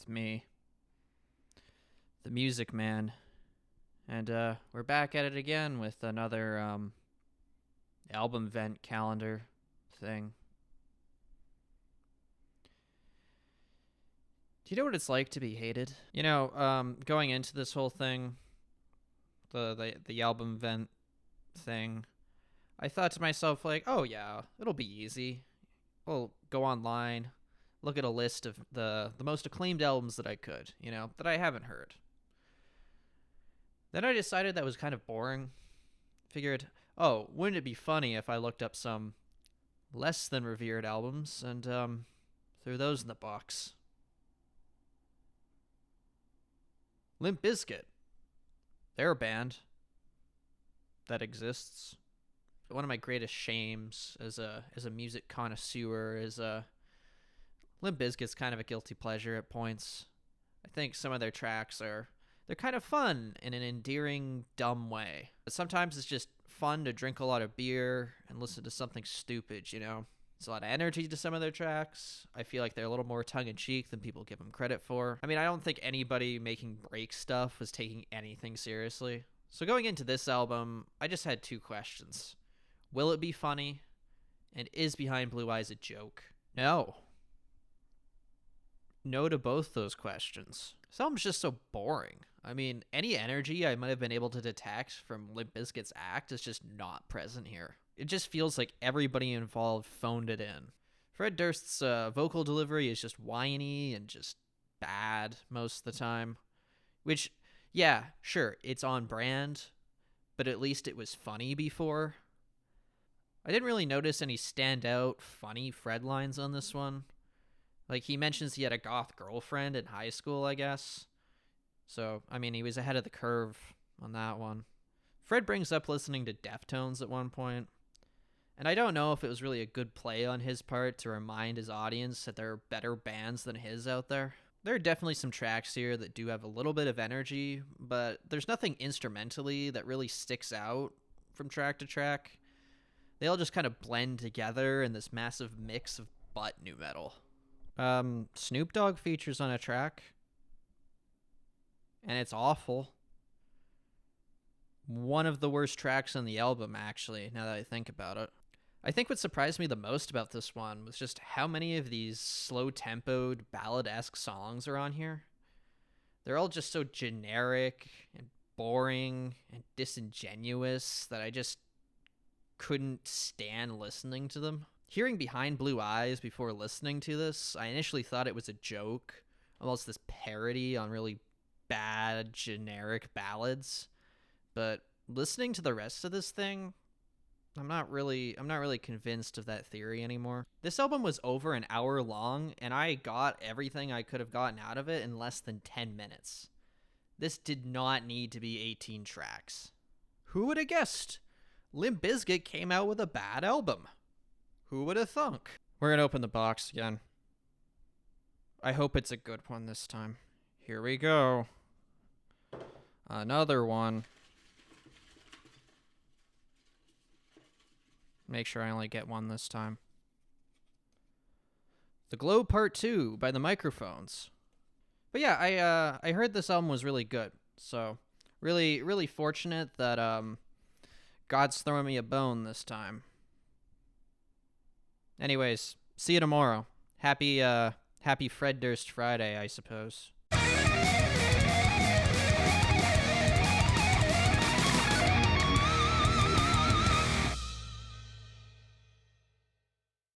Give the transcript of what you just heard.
with me, the Music Man. And we're back at it again with another album event calendar thing. Do you know what it's like to be hated? You know, going into this whole thing, the album event thing, I thought to myself, like, oh yeah, it'll be easy. We'll go online, look at a list of the most acclaimed albums that I could, that I haven't heard. Then I decided that was kind of boring. Figured, oh, wouldn't it be funny if I looked up some less than revered albums and threw those in the box? Limp Bizkit. They're a band that exists. One of my greatest shames as a music connoisseur is Limp Bizkit's kind of a guilty pleasure at points. I think some of their tracks they're kind of fun in an endearing, dumb way. But sometimes it's just fun to drink a lot of beer and listen to something stupid, There's a lot of energy to some of their tracks. I feel like they're a little more tongue-in-cheek than people give them credit for. I mean, I don't think anybody making break stuff was taking anything seriously. So going into this album, I just had two questions. Will it be funny? And is Behind Blue Eyes a joke? No. No to both those questions. This album's just so boring. I mean, any energy I might have been able to detect from Limp Bizkit's act is just not present here. It just feels like everybody involved phoned it in. Fred Durst's vocal delivery is just whiny and just bad most of the time. Which, yeah, sure, it's on brand, but at least it was funny before. I didn't really notice any standout, funny Fred lines on this one. Like, he mentions he had a goth girlfriend in high school, I guess. So, I mean, he was ahead of the curve on that one. Fred brings up listening to Deftones at one point. And I don't know if it was really a good play on his part to remind his audience that there are better bands than his out there. There are definitely some tracks here that do have a little bit of energy, but there's nothing instrumentally that really sticks out from track to track. They all just kind of blend together in this massive mix of butt nu metal. Snoop Dogg features on a track, and it's awful. One of the worst tracks on the album, actually, now that I think about it. I think what surprised me the most about this one was just how many of these slow-tempoed, ballad-esque songs are on here. They're all just so generic and boring and disingenuous that I just couldn't stand listening to them. Hearing Behind Blue Eyes before listening to this, I initially thought it was a joke, almost this parody on really bad, generic ballads. But listening to the rest of this thing, I'm not really convinced of that theory anymore. This album was over an hour long, and I got everything I could have gotten out of it in less than 10 minutes. This did not need to be 18 tracks. Who would have guessed? Limp Bizkit came out with a bad album. Who would have thunk? We're gonna open the box again. I hope it's a good one this time. Here we go. Another one. Make sure I only get one this time. The Glow Part 2 by the Microphones. But yeah, I heard this album was really good. So really, really fortunate that God's throwing me a bone this time. Anyways, see you tomorrow. Happy Fred Durst Friday, I suppose.